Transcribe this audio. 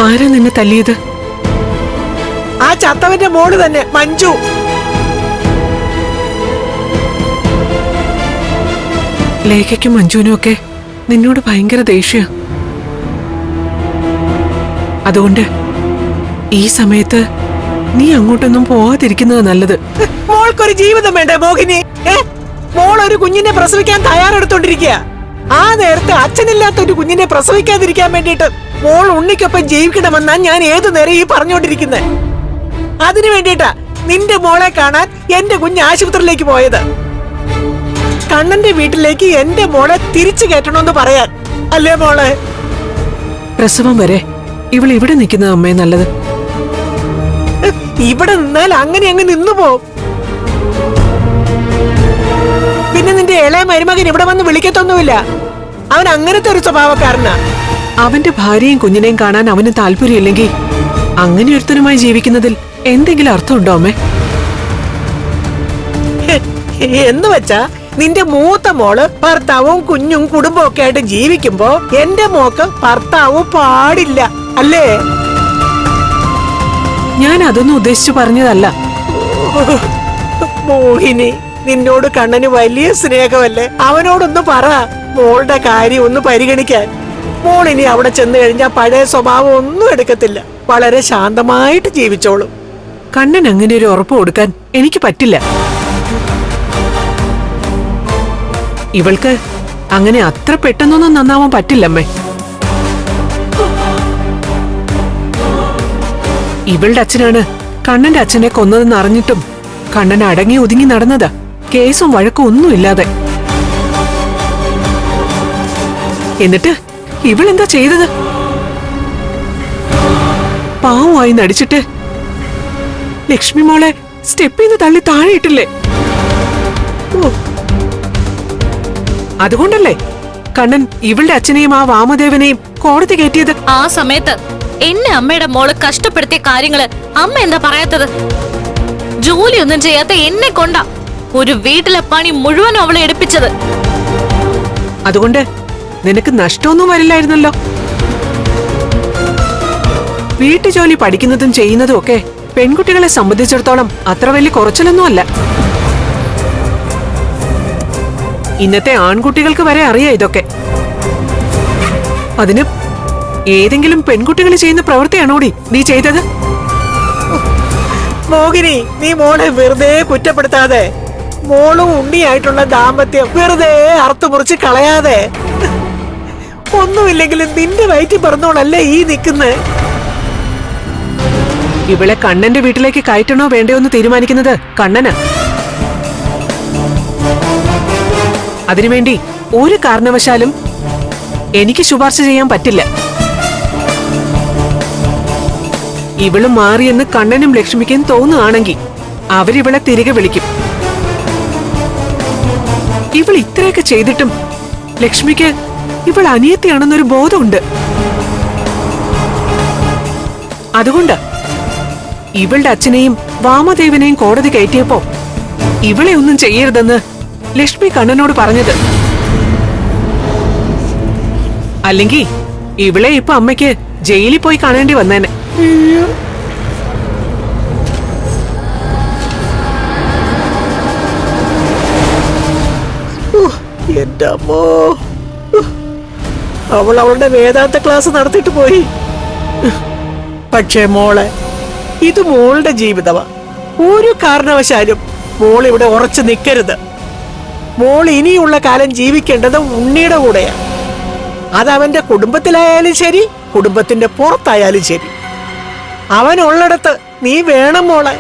ആരാ നിന്നെ തല്ലിയത്? ആ ചത്തവന്റെ മോള് തന്നെ, മഞ്ജു. ലേഖയ്ക്കും മഞ്ജുവിനും ഒക്കെ നിന്നോട് ഭയങ്കര ദേഷ്യ. അതുകൊണ്ട് ഈ സമയത്ത് നീ അങ്ങോട്ടൊന്നും പോവാതിരിക്കുന്നത് നല്ലത്. മോൾക്കൊരു ജീവിതം വേണ്ടേ മോഹിനി? മോൾ ഒരു കുഞ്ഞിനെ പ്രസവിക്കാൻ തയ്യാറെടുത്തോണ്ടിരിക്കുക. ആ നേരത്തെ അച്ഛനില്ലാത്ത ഒരു കുഞ്ഞിനെ പ്രസവിക്കാതിരിക്കാൻ വേണ്ടിട്ട് മോൾ ഉണ്ണിക്കൊപ്പം ജീവിക്കണമെന്നാ ഞാൻ ഏതു നേരം ഈ പറഞ്ഞോണ്ടിരിക്കുന്നത്. അതിനു വേണ്ടിട്ടാ നിന്റെ മോളെ കാണാൻ എന്റെ കുഞ്ഞ് ആശുപത്രിയിലേക്ക് പോയത്. കണ്ണന്റെ വീട്ടിലേക്ക് എന്റെ മോളെ തിരിച്ചു കയറ്റണമെന്ന് പറയാൻ അല്ലേ മോളെ? പ്രസവം വരെ ഇവൾ ഇവിടെ നിൽക്കുന്ന അമ്മയെ നല്ലത്. ഇവിടെ നിന്നാൽ അങ്ങനെ അങ്ങ് നിന്നു പോവും. പിന്നെ നിന്റെ ഇളയ മരുമകൻ ഇവിടെ വന്ന് വിളിക്കത്തൊന്നുമില്ല. അവൻ അങ്ങനത്തെ ഒരു സ്വഭാവക്കാരനാ. അവന്റെ ഭാര്യയും കുഞ്ഞിനെയും കാണാൻ അവന് താല്പര്യമില്ലെങ്കിൽ അങ്ങനെ ഒരുത്തനുമായി ജീവിക്കുന്നതിൽ എന്തെങ്കിലും അർത്ഥമുണ്ടോ അമ്മേ? എന്ന് വെച്ചാ നിന്റെ മൂത്ത മോള് ഭർത്താവും കുഞ്ഞും കുടുംബവും ഒക്കെ ആയിട്ട് ജീവിക്കുമ്പോ എന്റെ മോക്ക് ഭർത്താവും പാടില്ല അല്ലേ? ഞാൻ അതൊന്നും ഉദ്ദേശിച്ചു പറഞ്ഞതല്ല മോഹിനി. നിന്നോട് കണ്ണന് വലിയ സ്നേഹമല്ലേ? അവനോടൊന്ന് പറ മോളുടെ കാര്യം ഒന്ന് പരിഗണിക്കാൻ. മോളിനി അവിടെ ചെന്ന് കഴിഞ്ഞാൽ പഴയ സ്വഭാവം ഒന്നും എടുക്കത്തില്ല. വളരെ ശാന്തമായിട്ട് ജീവിച്ചോളും. കണ്ണൻ അങ്ങനെ ഒരു ഉറപ്പ് കൊടുക്കാൻ എനിക്ക് പറ്റില്ല. ഇവൾക്ക് അങ്ങനെ അത്ര പെട്ടെന്നൊന്നും നന്നാവാൻ പറ്റില്ലമ്മേ. ഇവളുടെ അച്ഛനാണ് കണ്ണന്റെ അച്ഛനെ കൊന്നതെന്ന് അറിഞ്ഞിട്ടും കണ്ണൻ അടങ്ങി ഒതുങ്ങി നടന്നതാ, കേസും വഴക്കും ഒന്നുമില്ലാതെ. എന്നിട്ട് ഇവളെന്താ ചെയ്തത്? പാവമായി നടിച്ചിട്ട് ലക്ഷ്മി മോളെ സ്റ്റെപ്പിന്ന് തള്ളി താഴെയിട്ടില്ലേ? അതുകൊണ്ടല്ലേ കണ്ണൻ ഇവളുടെ അച്ഛനെയും ആ വാമദേവനെയും കോടതി കയറ്റിയത്? ആ സമയത്ത് എന്നെ അമ്മയുടെ മോള് കഷ്ടപ്പെടുത്തിയ കാര്യങ്ങള് അമ്മ എന്താ പറയാത്തത്? ജോലിയൊന്നും ചെയ്യാത്ത എന്നെ കൊണ്ടാ ഒരു വീട്ടിലെ പണി മുഴുവനും അവളെ എടുപ്പിച്ചത്. അതുകൊണ്ട് നിനക്ക് നഷ്ടമൊന്നും വരില്ലായിരുന്നല്ലോ. വീട്ടുജോലി പഠിക്കുന്നതും ചെയ്യുന്നതും ഒക്കെ പെൺകുട്ടികളെ സംബന്ധിച്ചിടത്തോളം അത്ര വലിയ കുറച്ചിലൊന്നുമല്ല. ഇന്നത്തെ ആൺകുട്ടികൾക്ക് വരെ അറിയാം ഇതൊക്കെ. അതിന് ഏതെങ്കിലും പെൺകുട്ടികൾ ചെയ്യുന്ന പ്രവൃത്തിയാണോടി നീ ചെയ്തത്? മോഹിനി, നീ മോളെ വെറുതെ കുറ്റപ്പെടുത്താതെ, മോളും ഉണ്ണിയായിട്ടുള്ള ദാമ്പത്യം വെറുതെ അറുത്തുമുറിച്ച് കളയാതെ. ഒന്നുമില്ലെങ്കിലും നിന്റെ വയറ്റിൽ പറഞ്ഞോളല്ലേ ഈ നിൽക്കുന്നത്. ഇവളെ കണ്ണന്റെ വീട്ടിലേക്ക് കയറ്റണോ വേണ്ടയോ എന്ന് തീരുമാനിക്കുന്നത് കണ്ണനാ. അതിനുവേണ്ടി ഒരു കാരണവശാലും എനിക്ക് ശുപാർശ ചെയ്യാൻ പറ്റില്ല. ഇവള് മാറിയെന്ന് കണ്ണനും ലക്ഷ്മിക്കും തോന്നുകയാണെങ്കിൽ അവരിവളെ തിരികെ വിളിക്കും. ഇവൾ ഇത്രയൊക്കെ ചെയ്തിട്ടും ലക്ഷ്മിക്ക് ഇവൾ അനിയത്തിയാണെന്നൊരു ബോധമുണ്ട്. അതുകൊണ്ട് ഇവളുടെ അച്ഛനെയും വാമദേവനെയും കോടതി കയറ്റിയപ്പോ ഇവളെ ഒന്നും ചെയ്യരുതെന്ന് ലക്ഷ്മി കണ്ണനോട് പറഞ്ഞത്. അല്ലെങ്കിൽ ഇവളെ ഇപ്പൊ അമ്മയ്ക്ക് ജയിലിൽ പോയി കാണേണ്ടി വന്നേനെ. എന്റെ അമ്മോ, അവൾ അവളുടെ വേദാന്ത ക്ലാസ് നടത്തിയിട്ട് പോയി. പക്ഷേ മോളെ, ഇത് മോളുടെ ജീവിതമാ. ഒരു കാരണവശാലും മോൾ ഇവിടെ ഉറച്ചു നിൽക്കരുത്. മോൾ ഇനിയുള്ള കാലം ജീവിക്കേണ്ടത് ഉണ്ണിയുടെ കൂടെയാ. അതവന്റെ കുടുംബത്തിലായാലും ശരി, കുടുംബത്തിന്റെ പുറത്തായാലും ശരി. അവനുള്ളിടത്ത് നീ വേണം മോളെ.